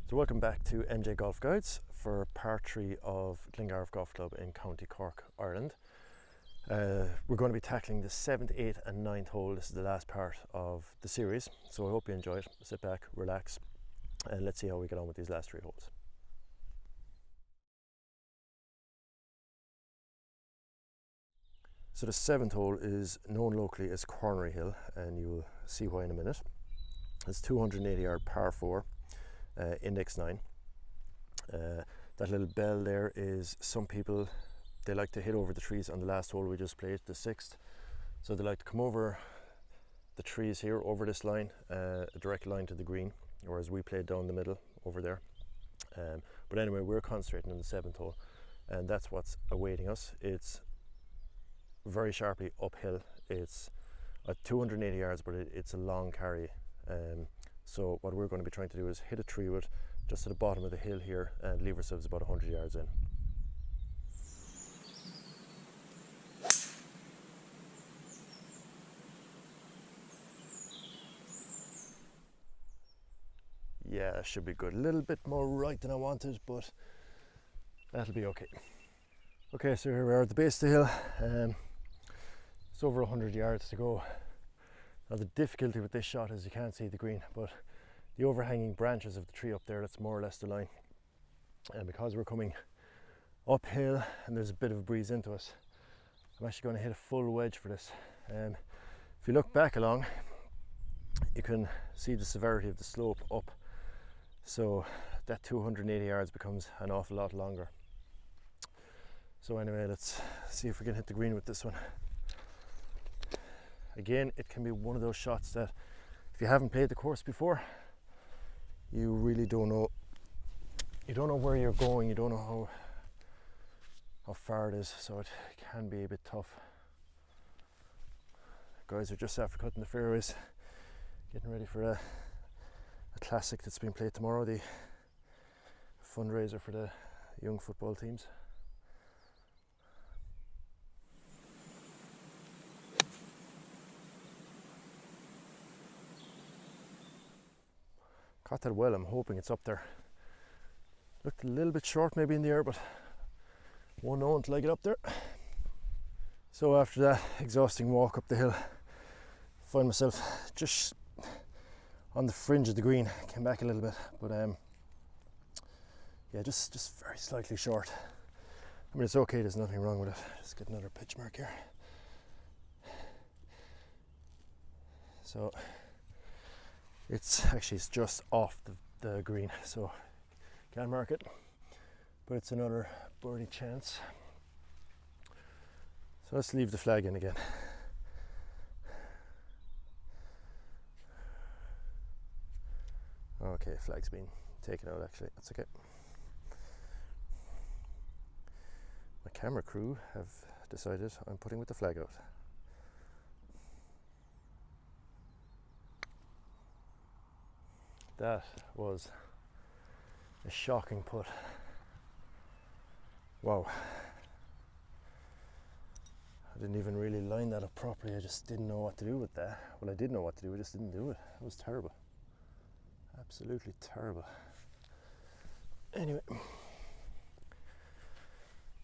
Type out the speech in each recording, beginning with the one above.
So welcome back to MJ Golf Guides for part 3 of Glengarriff Golf Club in County Cork, Ireland. We're going to be tackling the 7th, 8th and 9th hole. This is the last part of the series, so I hope you enjoy it. Sit back, relax, and let's see how we get on with these last 3 holes. So the 7th hole is known locally as Cornery Hill, and you'll see why in a minute. It's 280 yard par 4. Index 9. That little bell there is, some people, they like to hit over the trees on the last hole we just played, the 6th. So they like to come over the trees here, over this line, a direct line to the green, whereas we played down the middle over there. But anyway, we're concentrating on the 7th hole, and that's what's awaiting us. It's very sharply uphill. It's at 280 yards, but it's a long carry. So what we're going to be trying to do is hit a tree wood just at the bottom of the hill here and leave ourselves about 100 yards in. Yeah, that should be good. A little bit more right than I wanted, but that'll be okay. Okay, so here we are at the base of the hill. It's over 100 yards to go. Now the difficulty with this shot is you can't see the green, but the overhanging branches of the tree up there, that's more or less the line. And because we're coming uphill and there's a bit of a breeze into us, I'm actually going to hit a full wedge for this. If you look back along, you can see the severity of the slope up. So that 280 yards becomes an awful lot longer. So anyway, let's see if we can hit the green with this one. Again, it can be one of those shots that if you haven't played the course before, you really don't know. You don't know where you're going. You don't know how far it is, so it can be a bit tough. Guys are just after cutting the fairways, getting ready for a classic that's being played tomorrow, the fundraiser for the young football teams. Caught that well. I'm hoping it's up there. Looked a little bit short maybe in the air, but won't know until I get up there. So after that exhausting walk up the hill, I find myself just on the fringe of the green. Came back a little bit, but yeah, just very slightly short. I mean, it's okay, there's nothing wrong with it. Just get another pitch mark here. So it's just off the green, so can't mark it, but it's another birdie chance. So let's leave the flag in again. Okay, flag's been taken out actually, that's okay. My camera crew have decided I'm putting with the flag out. That was a shocking putt. Wow. I didn't even really line that up properly. I just didn't know what to do with that. Well, I did know what to do, I just didn't do it. It was terrible. Absolutely terrible. Anyway,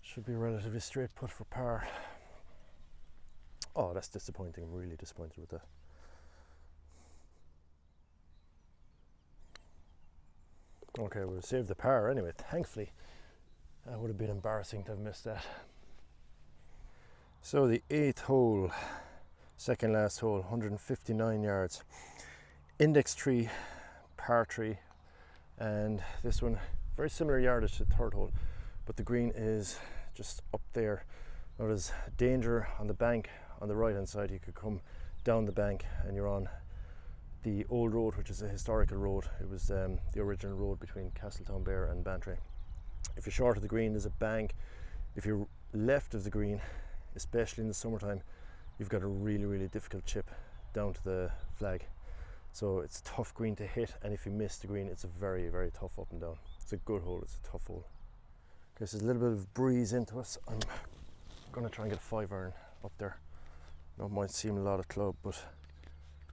should be a relatively straight putt for par. Oh, that's disappointing. I'm really disappointed with that. Okay, we'll save the par anyway, thankfully. That would have been embarrassing to have missed that. So the 8th hole, second last hole, 159 yards. Index 3, par 3, and this one, very similar yardage to the 3rd hole, but the green is just up there. Now there's danger on the bank on the right hand side. You could come down the bank and you're on the old road, which is a historical road. It was the original road between Castletownbere and Bantry. If you're short of the green, there's a bank. If you're left of the green, especially in the summertime, you've got a really difficult chip down to the flag. So it's a tough green to hit, and if you miss the green, it's a very tough up and down. It's a good hole, it's a tough hole. Okay, so there's a little bit of breeze into us. I'm gonna try and get a 5-iron up there. Now it might seem a lot of club, but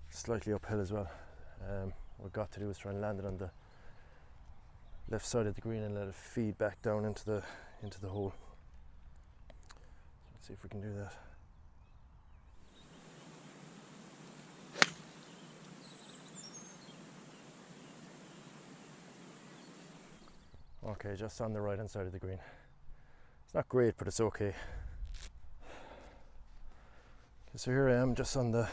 slightly uphill as well. What I've got to do is try and land it on the left side of the green and let it feed back down into the hole. Let's see if we can do that. Okay, just on the right hand side of the green. It's not great, but it's okay. So here I am, just on the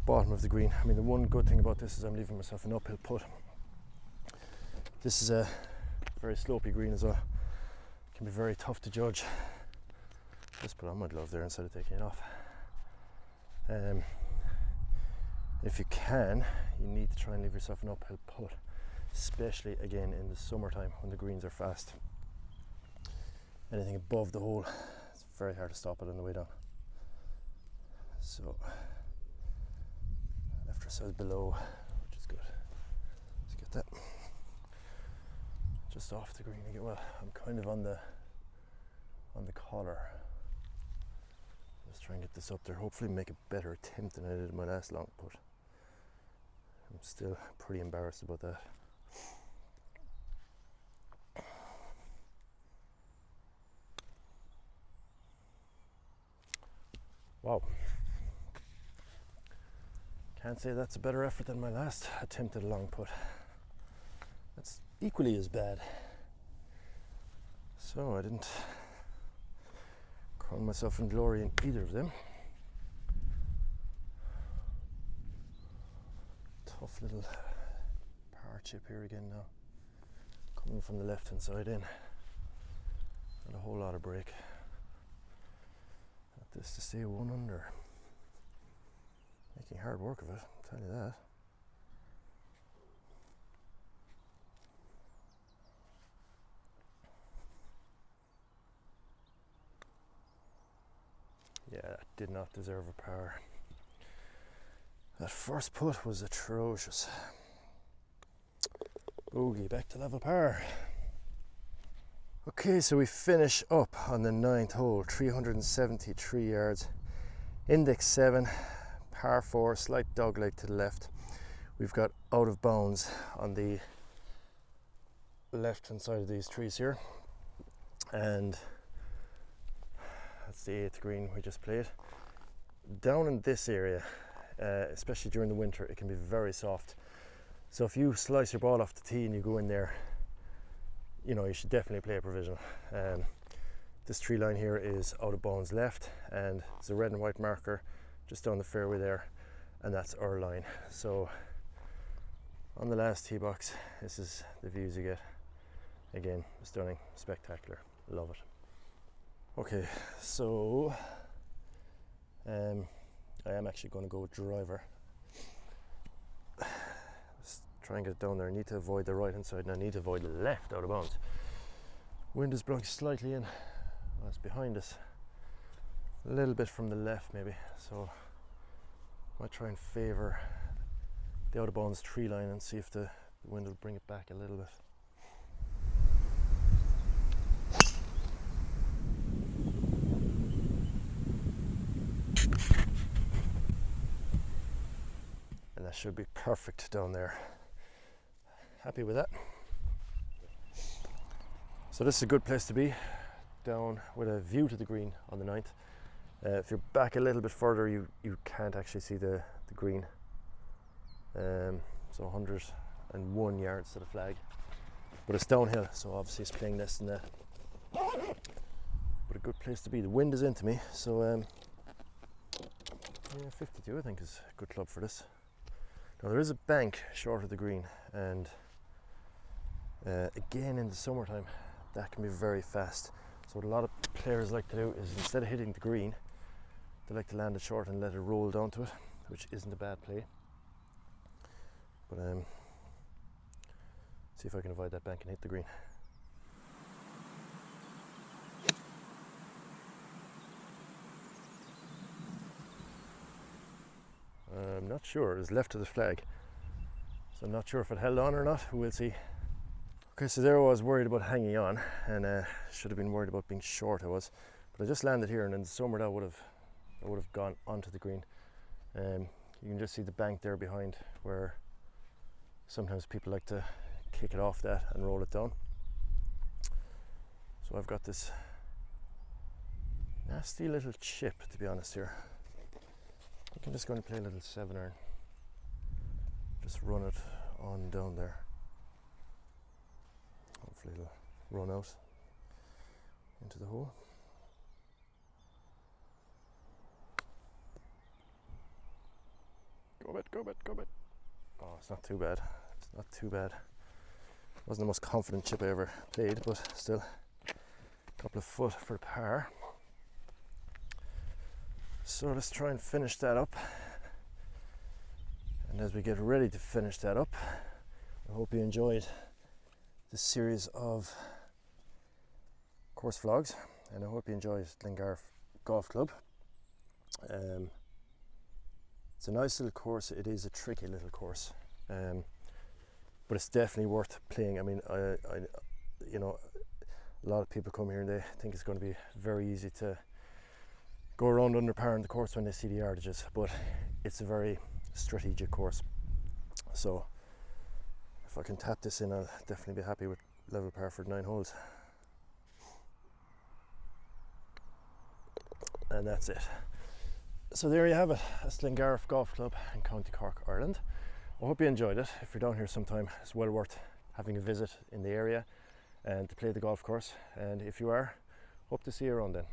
bottom of the green. I mean, the one good thing about this is I'm leaving myself an uphill putt. This is a very slopey green as well. It can be very tough to judge. Just put on my glove there instead of taking it off. If you can, you need to try and leave yourself an uphill putt, especially again in the summertime when the greens are fast. Anything above the hole, it's very hard to stop it on the way down. So left side below, which is good. Let's get that just off the green again. Well, I'm kind of on the collar. Let's try and get this up there. Hopefully make a better attempt than I did in my last long putt. I'm still pretty embarrassed about that. Wow. Can't say that's a better effort than my last attempt at a long putt. That's equally as bad. So I didn't crown myself in glory in either of them. Tough little par chip here again now. Coming from the left hand side in. And a whole lot of break. Got this to stay 1 under. Making hard work of it, I'll tell you that. Yeah, that did not deserve a par. That first putt was atrocious. Bogey, back to level par. Okay, so we finish up on the 9th hole, 373 yards, index 7, par 4, slight dogleg to the left. We've got out of bounds on the left hand side of these trees here, and that's the 8th green we just played. Down in this area, especially during the winter, it can be very soft. So if you slice your ball off the tee and you go in there, you know, you should definitely play a provisional. This tree line here is out of bounds left, and there's a red and white marker just down the fairway there, and that's our line. So on the last tee box, this is the views you get. Again, stunning, spectacular, love it. Okay, so I am actually going to go with driver. Let's try and get it down there. I need to avoid the right hand side, and I need to avoid the left out of bounds. Wind is blowing slightly in. Oh, it's behind us. A little bit from the left maybe, so I might try and favour the out of bounds tree line and see if the wind will bring it back a little bit. And that should be perfect down there. Happy with that. So this is a good place to be, down with a view to the green on the 9th. If you're back a little bit further, you can't actually see the green. So 101 yards to the flag. But it's downhill, so obviously it's playing less than that. But a good place to be. The wind is into me, so yeah, 52 I think is a good club for this. Now there is a bank short of the green, and again in the summertime that can be very fast. So what a lot of players like to do is, instead of hitting the green, they like to land it short and let it roll down to it, which isn't a bad play. But see if I can avoid that bank and hit the green. I'm not sure, it's left of the flag, so I'm not sure if it held on or not. We'll see. Okay, so there I was worried about hanging on, and should have been worried about being short. I was, but I just landed here, and in the summer that would have gone onto the green. You can just see the bank there behind, where sometimes people like to kick it off that and roll it down. So I've got this nasty little chip, to be honest here. I think I'm just going to play a little 7-iron. Just run it on down there. Hopefully it'll run out into the hole. Go bit, go bit, go bit. Oh, it's not too bad. It's not too bad. Wasn't the most confident chip I ever played, but still a couple of foot for par. So let's try and finish that up. And as we get ready to finish that up, I hope you enjoyed this series of course vlogs, and I hope you enjoyed Glengarriff Golf Club. It's a nice little course. It is a tricky little course, but it's definitely worth playing. I mean, you know, a lot of people come here and they think it's going to be very easy to go around under par in the course when they see the yardages, but it's a very strategic course. So if I can tap this in, I'll definitely be happy with level par for 9 holes. And that's it. So there you have it. That's Glengarriff Golf Club in County Cork, Ireland. I hope you enjoyed it. If you're down here sometime, it's well worth having a visit in the area and to play the golf course. And if you are, hope to see you around then.